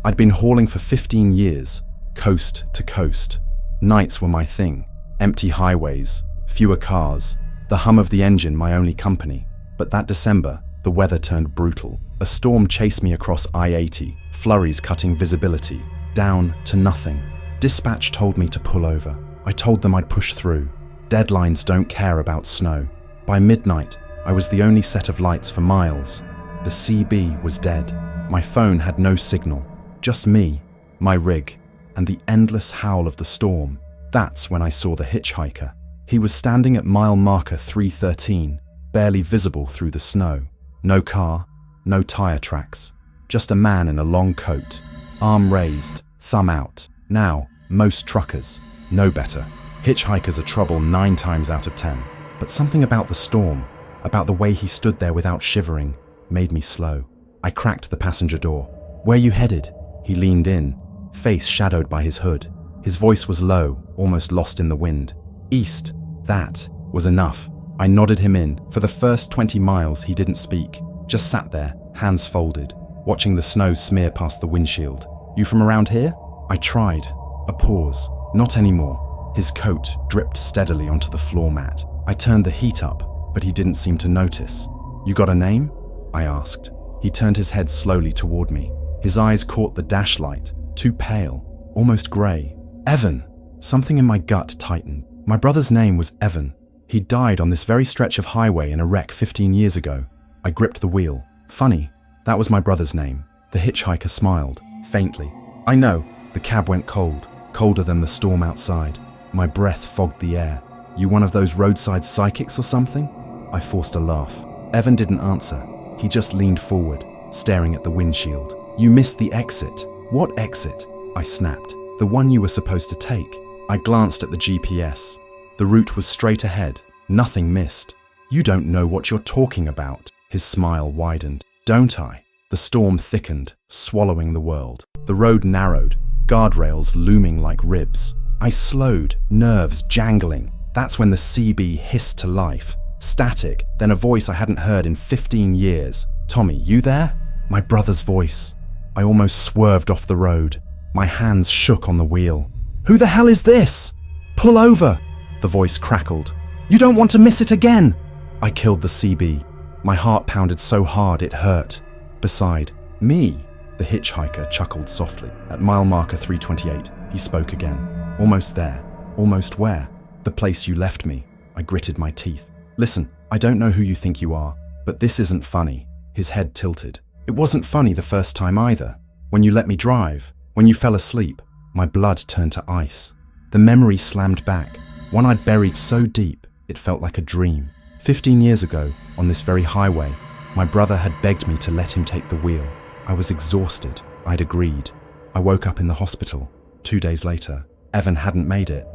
I'd been hauling for 15 years, coast to coast. Nights were my thing, empty highways, fewer cars, the hum of the engine my only company. But that December, the weather turned brutal. A storm chased me across I-80, flurries cutting visibility, down to nothing. Dispatch told me to pull over. I told them I'd push through. Deadlines don't care about snow. By midnight, I was the only set of lights for miles. The CB was dead. My phone had no signal. Just me, my rig, and the endless howl of the storm. That's when I saw the hitchhiker. He was standing at mile marker 313, barely visible through the snow. No car, no tire tracks. Just a man in a long coat, arm raised, thumb out. Now, most truckers know better. Hitchhikers are trouble 9 times out of 10. But something about the storm, about the way he stood there without shivering, made me slow. I cracked the passenger door. "Where you headed?" He leaned in, face shadowed by his hood. His voice was low, almost lost in the wind. "East." That was enough. I nodded him in. For the first 20 miles, he didn't speak, just sat there, hands folded, watching the snow smear past the windshield. "You from around here?" I tried. A pause. Not anymore. His coat dripped steadily onto the floor mat. I turned the heat up, but he didn't seem to notice. "You got a name?" I asked. He turned his head slowly toward me. His eyes caught the dash light, too pale, almost grey. "Evan!" Something in my gut tightened. My brother's name was Evan. He died on this very stretch of highway in a wreck 15 years ago. I gripped the wheel. "Funny, that was my brother's name." The hitchhiker smiled, faintly. "I know." The cab went cold, colder than the storm outside. My breath fogged the air. "You one of those roadside psychics or something?" I forced a laugh. Evan didn't answer. He just leaned forward, staring at the windshield. "You missed the exit." "What exit?" I snapped. "The one you were supposed to take." I glanced at the GPS. The route was straight ahead, nothing missed. "You don't know what you're talking about." His smile widened. "Don't I?" The storm thickened, swallowing the world. The road narrowed, guardrails looming like ribs. I slowed, nerves jangling. That's when the CB hissed to life. Static, then a voice I hadn't heard in 15 years. "Tommy, you there?" My brother's voice. I almost swerved off the road. My hands shook on the wheel. "Who the hell is this?" "Pull over!" The voice crackled. "You don't want to miss it again!" I killed the CB. My heart pounded so hard it hurt. "Beside me," the hitchhiker chuckled softly. At mile marker 328, he spoke again. "Almost there." "Almost where?" "The place you left me." I gritted my teeth. "Listen, I don't know who you think you are, but this isn't funny." His head tilted. "It wasn't funny the first time either. When you let me drive, when you fell asleep." My blood turned to ice. The memory slammed back, one I'd buried so deep it felt like a dream. 15 years ago, on this very highway, my brother had begged me to let him take the wheel. I was exhausted. I'd agreed. I woke up in the hospital. 2 days later, Evan hadn't made it.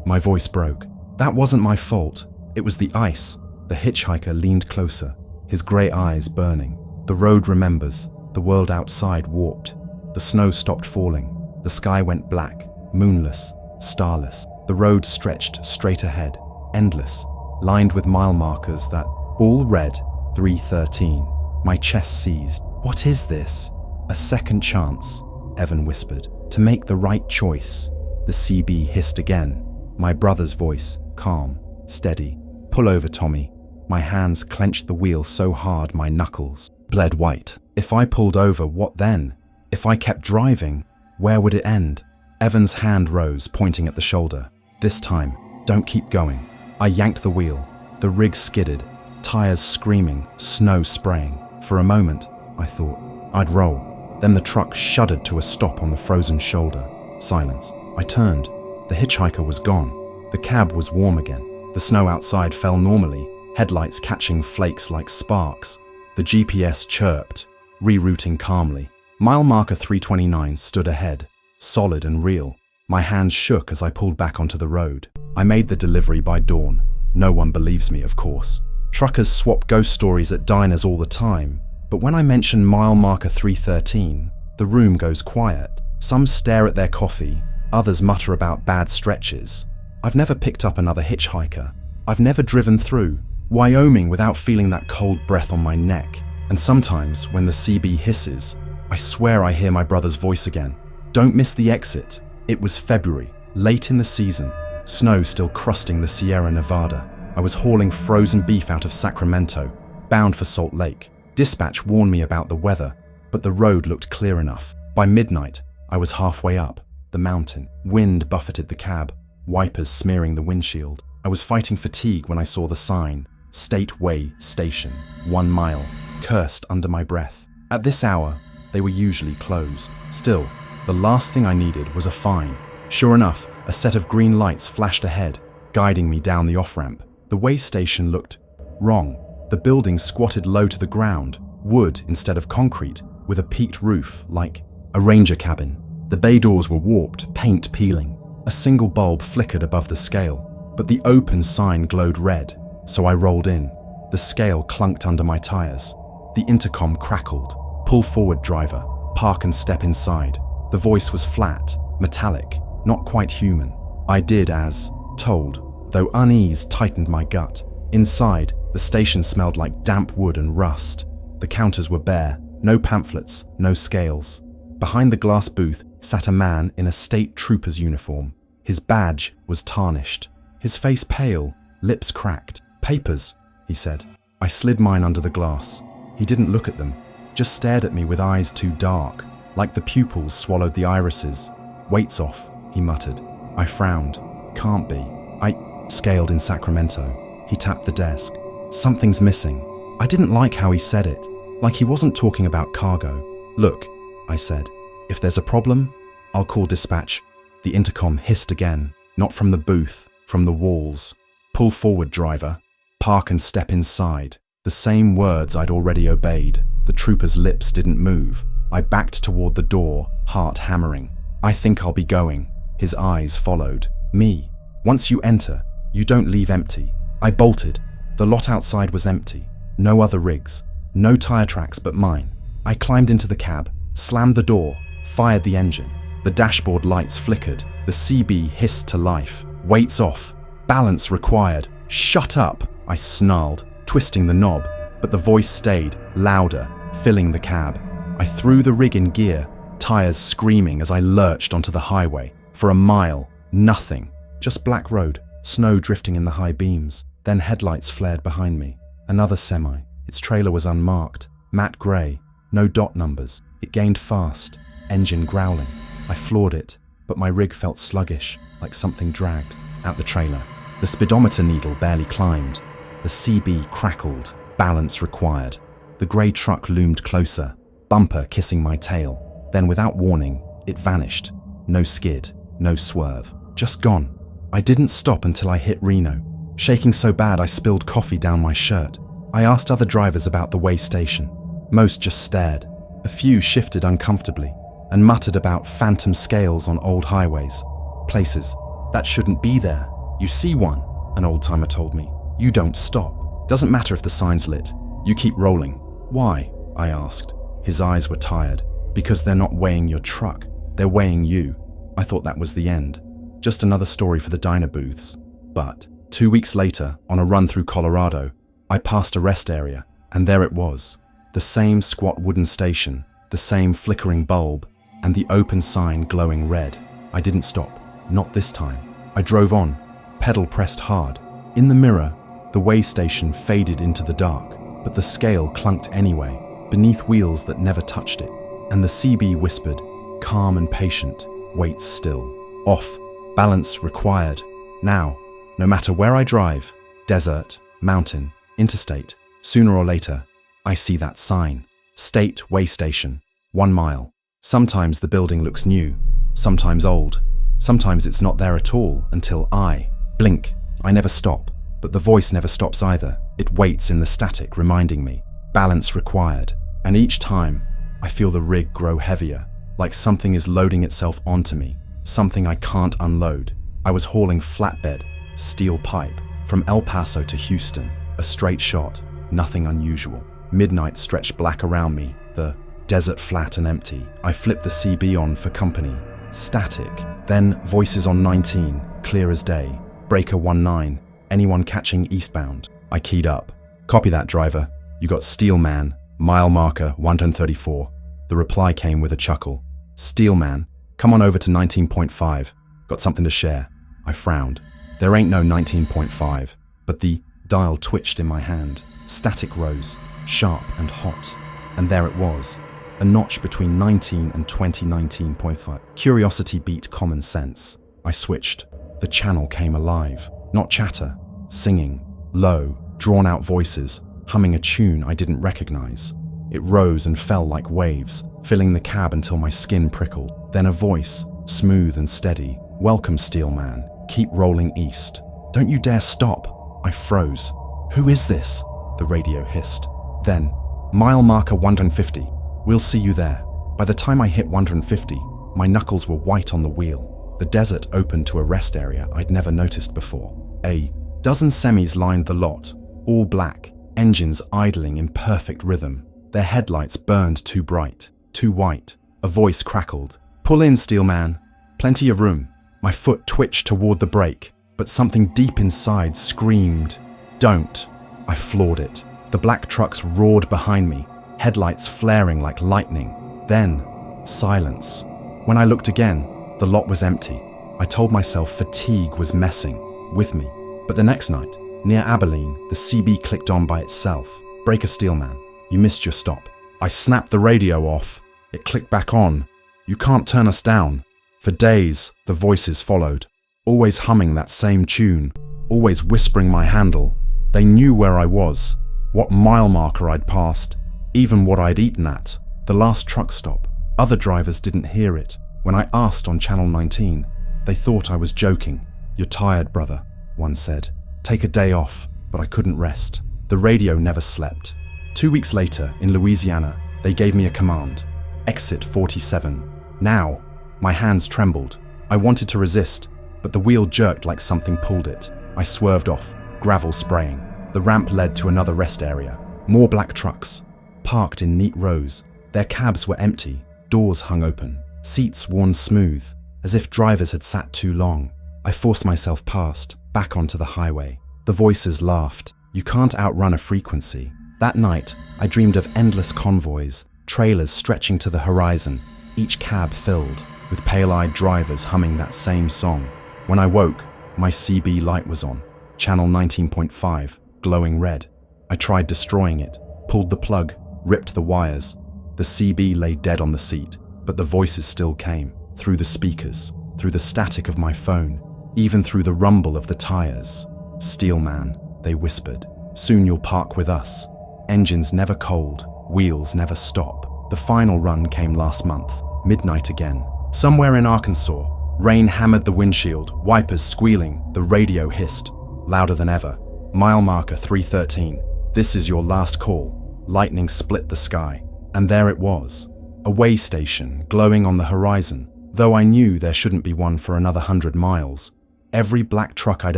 My voice broke. That wasn't my fault. It was the ice. The hitchhiker leaned closer, his grey eyes burning. The road remembers. The world outside warped. The snow stopped falling. The sky went black, moonless, starless. The road stretched straight ahead, endless, lined with mile markers that all read 313. My chest seized. "What is this?" "A second chance," Evan whispered. "To make the right choice." The CB hissed again. My brother's voice, calm, steady. "Pull over, Tommy." My hands clenched the wheel so hard my knuckles bled white. If I pulled over, what then? If I kept driving, where would it end? Evan's hand rose, pointing at the shoulder. "This time, don't keep going." I yanked the wheel. The rig skidded, tires screaming, snow spraying. For a moment, I thought, I'd roll. Then the truck shuddered to a stop on the frozen shoulder. Silence. I turned. The hitchhiker was gone. The cab was warm again. The snow outside fell normally, headlights catching flakes like sparks. The GPS chirped, rerouting calmly. Mile marker 329 stood ahead, solid and real. My hands shook as I pulled back onto the road. I made the delivery by dawn. No one believes me, of course. Truckers swap ghost stories at diners all the time, but when I mention mile marker 313, the room goes quiet. Some stare at their coffee, others mutter about bad stretches. I've never picked up another hitchhiker. I've never driven through Wyoming without feeling that cold breath on my neck. And sometimes, when the CB hisses, I swear I hear my brother's voice again. Don't miss the exit. It was February, late in the season, snow still crusting the Sierra Nevada. I was hauling frozen beef out of Sacramento, bound for Salt Lake. Dispatch warned me about the weather, but the road looked clear enough. By midnight, I was halfway up the mountain. Wind buffeted the cab, wipers smearing the windshield. I was fighting fatigue when I saw the sign, State Way Station, 1 mile, cursed under my breath. At this hour, they were usually closed. Still, the last thing I needed was a fine. Sure enough, a set of green lights flashed ahead, guiding me down the off-ramp. The way station looked wrong. The building squatted low to the ground, wood instead of concrete, with a peaked roof like a ranger cabin. The bay doors were warped, paint peeling. A single bulb flickered above the scale, but the open sign glowed red, so I rolled in. The scale clunked under my tires. The intercom crackled. Pull forward, driver. Park and step inside. The voice was flat, metallic, not quite human. I did as told, though unease tightened my gut. Inside, the station smelled like damp wood and rust. The counters were bare, no pamphlets, no scales. Behind the glass booth sat a man in a state trooper's uniform. His badge was tarnished. His face pale, lips cracked. "Papers," he said. I slid mine under the glass. He didn't look at them, just stared at me with eyes too dark, like the pupils swallowed the irises. "Weight's off," he muttered. I frowned. "Can't be. I scaled in Sacramento." He tapped the desk. "Something's missing." I didn't like how he said it, like he wasn't talking about cargo. "Look," I said, "if there's a problem, I'll call dispatch." The intercom hissed again, not from the booth, from the walls. "Pull forward, driver. Park and step inside." The same words I'd already obeyed. The trooper's lips didn't move. I backed toward the door, heart hammering. "I think I'll be going." His eyes followed me. "Once you enter, you don't leave empty." I bolted. The lot outside was empty. No other rigs. No tire tracks but mine. I climbed into the cab, slammed the door, fired the engine. The dashboard lights flickered. The CB hissed to life. "Weights off. Balance required." "Shut up," I snarled, twisting the knob, but the voice stayed, louder, filling the cab. I threw the rig in gear, tires screaming as I lurched onto the highway. For a mile, nothing. Just black road, snow drifting in the high beams. Then headlights flared behind me. Another semi. Its trailer was unmarked, matte grey, no dot numbers. It gained fast, engine growling. I floored it, but my rig felt sluggish, like something dragged. At the trailer, the speedometer needle barely climbed. The CB crackled, balance required. The grey truck loomed closer, bumper kissing my tail. Then without warning, it vanished. No skid, no swerve, just gone. I didn't stop until I hit Reno, shaking so bad I spilled coffee down my shirt. I asked other drivers about the way station. Most just stared. A few shifted uncomfortably and muttered about phantom scales on old highways. "Places that shouldn't be there. You see one," an old-timer told me. "You don't stop. Doesn't matter if the sign's lit. You keep rolling." "Why?" I asked. His eyes were tired. "Because they're not weighing your truck. They're weighing you." I thought that was the end. Just another story for the diner booths. But 2 weeks later, on a run through Colorado, I passed a rest area, and there it was. The same squat wooden station, the same flickering bulb, and the open sign glowing red. I didn't stop. Not this time. I drove on, pedal pressed hard. In the mirror, the way station faded into the dark, but the scale clunked anyway, beneath wheels that never touched it. And the CB whispered, calm and patient, "Weights still. Off. Balance required. Now, no matter where I drive, desert, mountain, interstate, sooner or later, I see that sign. State Way Station, 1 mile. Sometimes the building looks new, sometimes old. Sometimes it's not there at all until I blink. I never stop, but the voice never stops either. It waits in the static, reminding me, balance required. And each time, I feel the rig grow heavier, like something is loading itself onto me, something I can't unload. I was hauling flatbed, steel pipe, from El Paso to Houston, a straight shot, nothing unusual. Midnight stretched black around me, the desert flat and empty. I flipped the CB on for company. Static. Then voices on 19, clear as day. Breaker 19, anyone catching eastbound? I keyed up. Copy that, driver. You got Steel Man, mile marker 134. The reply came with a chuckle. Steelman, come on over to 19.5. Got something to share. I frowned. There ain't no 19.5, but the dial twitched in my hand. Static rose, sharp and hot. And there it was, a notch between 19 and 2019.5. Curiosity beat common sense. I switched. The channel came alive. Not chatter, singing, low, drawn-out voices, humming a tune I didn't recognize. It rose and fell like waves, filling the cab until my skin prickled. Then a voice, smooth and steady. Welcome, Steelman. Keep rolling east. Don't you dare stop. I froze. Who is this? The radio hissed. Then, mile marker 150. We'll see you there. By the time I hit 150, my knuckles were white on the wheel. The desert opened to a rest area I'd never noticed before. A dozen semis lined the lot, all black, engines idling in perfect rhythm. Their headlights burned too bright, too white. A voice crackled. Pull in, Steelman. Plenty of room. My foot twitched toward the brake, but something deep inside screamed, don't. I floored it. The black trucks roared behind me, headlights flaring like lightning. Then, silence. When I looked again, the lot was empty. I told myself fatigue was messing with me. But the next night, near Abilene, the CB clicked on by itself. Breaker Steelman, you missed your stop. I snapped the radio off. It clicked back on. You can't turn us down. For days, the voices followed, always humming that same tune, always whispering my handle. They knew where I was, what mile marker I'd passed, even what I'd eaten at, the last truck stop. Other drivers didn't hear it. When I asked on Channel 19, they thought I was joking. You're tired, brother, one said. Take a day off, but I couldn't rest. The radio never slept. 2 weeks later, in Louisiana, they gave me a command. Exit 47. Now. My hands trembled. I wanted to resist, but the wheel jerked like something pulled it. I swerved off, gravel spraying. The ramp led to another rest area. More black trucks, parked in neat rows. Their cabs were empty, doors hung open, seats worn smooth, as if drivers had sat too long. I forced myself past, back onto the highway. The voices laughed. You can't outrun a frequency. That night, I dreamed of endless convoys, trailers stretching to the horizon, each cab filled, with pale-eyed drivers humming that same song. When I woke, my CB light was on, channel 19.5, glowing red. I tried destroying it, pulled the plug, ripped the wires. The CB lay dead on the seat, but the voices still came, through the speakers, through the static of my phone, even through the rumble of the tires. Steelman, they whispered, soon you'll park with us. Engines never cold, wheels never stop. The final run came last month, midnight again. Somewhere in Arkansas, rain hammered the windshield, wipers squealing, the radio hissed, louder than ever. Mile marker 313, this is your last call. Lightning split the sky, and there it was, a way station glowing on the horizon, though I knew there shouldn't be one for another 100 miles. Every black truck I'd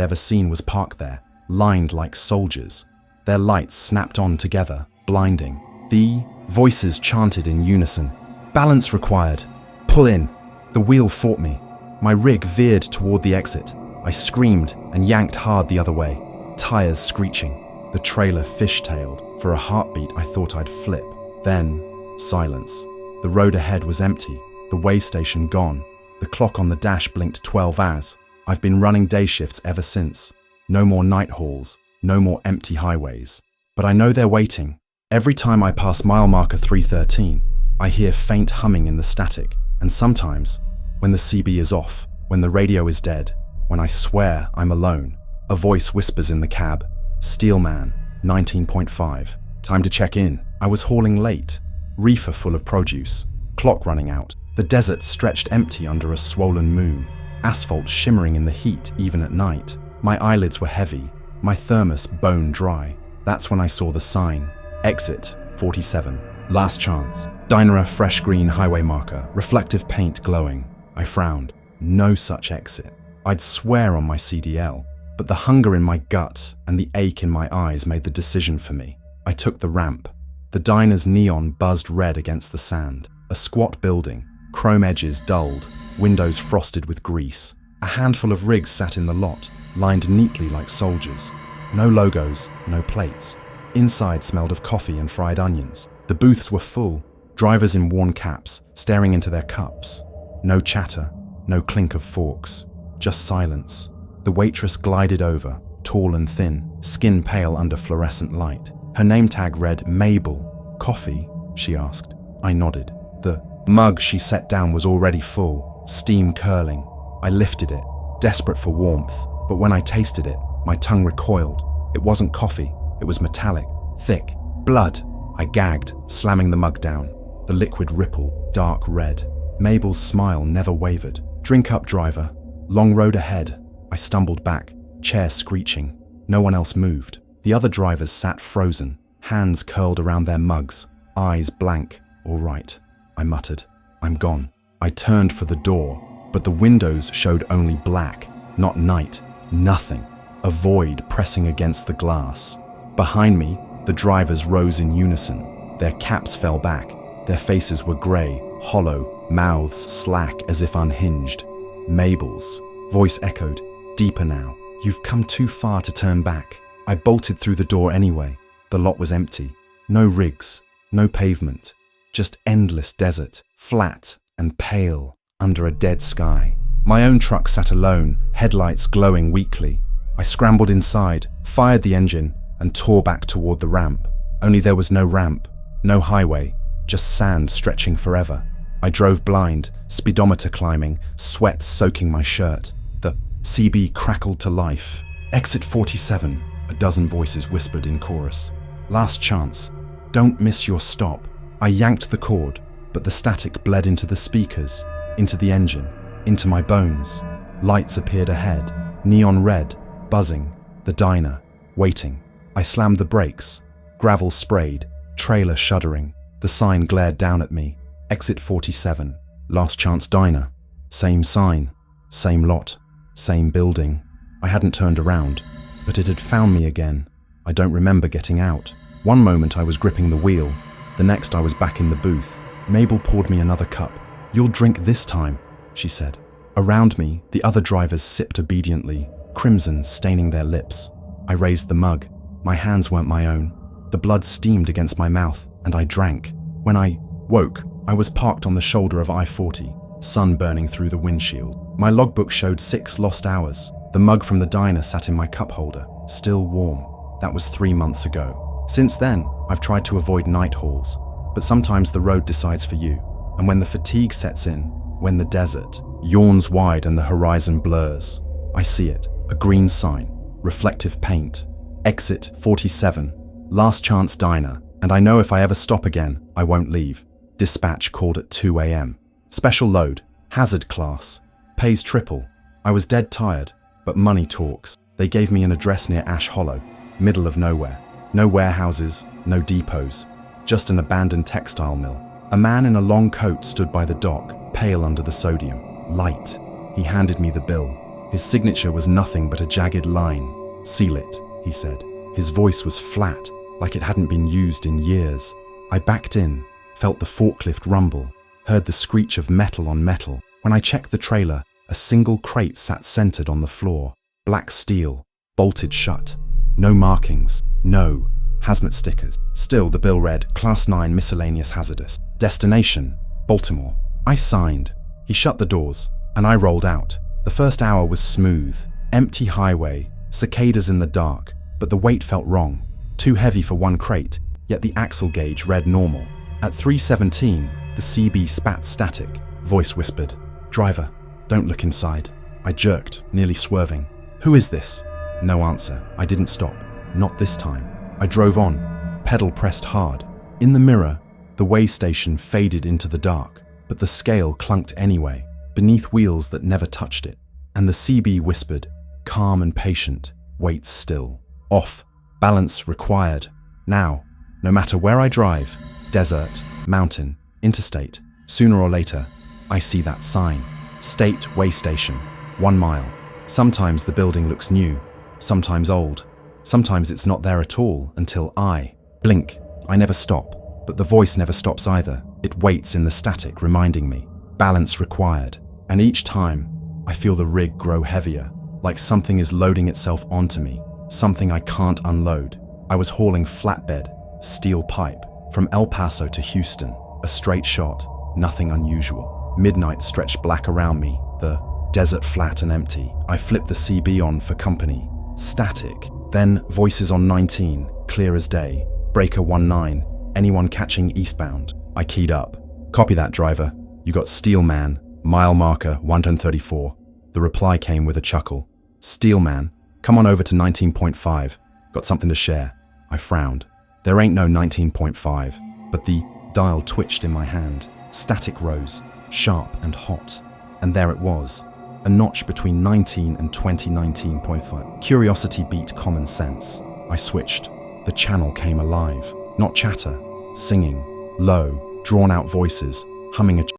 ever seen was parked there, lined like soldiers. Their lights snapped on together, blinding. The voices chanted in unison. Balance required. Pull in. The wheel fought me. My rig veered toward the exit. I screamed and yanked hard the other way, tires screeching. The trailer fishtailed. For a heartbeat, I thought I'd flip. Then, silence. The road ahead was empty, the way station gone. The clock on the dash blinked 12 hours. I've been running day shifts ever since. No more night hauls, no more empty highways. But I know they're waiting. Every time I pass mile marker 313, I hear faint humming in the static. And sometimes, when the CB is off, when the radio is dead, when I swear I'm alone, a voice whispers in the cab, Steelman, 19.5. Time to check in. I was hauling late, reefer full of produce, clock running out. The desert stretched empty under a swollen moon, asphalt shimmering in the heat even at night. My eyelids were heavy, my thermos bone dry. That's when I saw the sign, Exit 47. Last chance. Dinera fresh green highway marker, reflective paint glowing. I frowned. No such exit. I'd swear on my CDL, but the hunger in my gut and the ache in my eyes made the decision for me. I took the ramp. The diner's neon buzzed red against the sand. A squat building, chrome edges dulled, windows frosted with grease. A handful of rigs sat in the lot, lined neatly like soldiers. No logos, no plates. Inside smelled of coffee and fried onions. The booths were full, Drivers in worn caps, staring into their cups. No chatter, no clink of forks, just silence. The waitress glided over, tall and thin, skin pale under fluorescent light. Her name tag read Mabel. "Coffee?" she asked. I nodded. The mug she set down was already full, steam curling. I lifted it, desperate for warmth, but when I tasted it, my tongue recoiled. It wasn't coffee, it was metallic, thick. Blood! I gagged, slamming the mug down. The liquid rippled, dark red. Mabel's smile never wavered. "Drink up, driver. Long road ahead." I stumbled back, chair screeching. No one else moved. The other drivers sat frozen, hands curled around their mugs, eyes blank. "All right," I muttered. "I'm gone." I turned for the door, but the windows showed only black, not night, nothing. A void pressing against the glass. Behind me, the drivers rose in unison. Their caps fell back. Their faces were grey, hollow, mouths slack as if unhinged. Mabel's voice echoed, deeper now. "You've come too far to turn back." I bolted through the door anyway. The lot was empty. No rigs, no pavement. Just endless desert, flat and pale, under a dead sky. My own truck sat alone, headlights glowing weakly. I scrambled inside, fired the engine, and tore back toward the ramp. Only there was no ramp, no highway, just sand stretching forever. I drove blind, speedometer climbing, sweat soaking my shirt. The CB crackled to life. "Exit 47, a dozen voices whispered in chorus. "Last chance. Don't miss your stop." I yanked the cord, but the static bled into the speakers, into the engine, into my bones. Lights appeared ahead, neon red, buzzing, the diner, waiting. I slammed the brakes. Gravel sprayed, trailer shuddering. The sign glared down at me. Exit 47, Last Chance Diner. Same sign, same lot, same building. I hadn't turned around, but it had found me again. I don't remember getting out. One moment I was gripping the wheel, the next I was back in the booth. Mabel poured me another cup. "You'll drink this time," she said. Around me, the other drivers sipped obediently, crimson staining their lips. I raised the mug. My hands weren't my own. The blood steamed against my mouth, and I drank. When I woke, I was parked on the shoulder of I-40, sun burning through the windshield. My logbook showed 6 lost hours. The mug from the diner sat in my cup holder, still warm. That was 3 months ago. Since then, I've tried to avoid night hauls, but sometimes the road decides for you. And when the fatigue sets in, when the desert yawns wide and the horizon blurs, I see it, a green sign, reflective paint. Exit 47, Last Chance Diner, and I know if I ever stop again, I won't leave. Dispatch called at 2 a.m. Special load, hazard class, pays triple. I was dead tired, but money talks. They gave me an address near Ash Hollow, middle of nowhere. No warehouses, no depots, just an abandoned textile mill. A man in a long coat stood by the dock, pale under the sodium. Light. He handed me the bill. His signature was nothing but a jagged line. "Seal it," he said. His voice was flat, like it hadn't been used in years. I backed in, felt the forklift rumble, heard the screech of metal on metal. When I checked the trailer, a single crate sat centered on the floor. Black steel, bolted shut. No markings, no hazmat stickers. Still, the bill read, Class 9 Miscellaneous Hazardous. Destination, Baltimore. I signed. He shut the doors, and I rolled out. The first hour was smooth. Empty highway, cicadas in the dark, but the weight felt wrong. Too heavy for one crate, yet the axle gauge read normal. At 3:17, the CB spat static. Voice whispered, "Driver, don't look inside." I jerked, nearly swerving. "Who is this?" No answer. I didn't stop. Not this time. I drove on, pedal pressed hard. In the mirror, the way station faded into the dark, but the scale clunked anyway, beneath wheels that never touched it. And the CB whispered, calm and patient, wait still. Off, balance required. Now, no matter where I drive, desert, mountain, interstate, sooner or later, I see that sign. State Way Station, 1 mile. Sometimes the building looks new, sometimes old. Sometimes it's not there at all until I blink. I never stop, but the voice never stops either. It waits in the static, reminding me, balance required. And each time, I feel the rig grow heavier, like something is loading itself onto me, something I can't unload. I was hauling flatbed, steel pipe, from El Paso to Houston. A straight shot, nothing unusual. Midnight stretched black around me, the desert flat and empty. I flipped the CB on for company. Static. Then voices on 19, clear as day. Breaker 19, anyone catching eastbound? I keyed up. Copy that, driver. You got Steelman, mile marker 134. The reply came with a chuckle. Steelman, come on over to 19.5. Got something to share. I frowned. There ain't no 19.5, but the dial twitched in my hand. Static rose, sharp and hot. And there it was, a notch between 19 and 2019.5. Curiosity beat common sense. I switched. The channel came alive. Not chatter, singing, low, drawn-out voices, humming a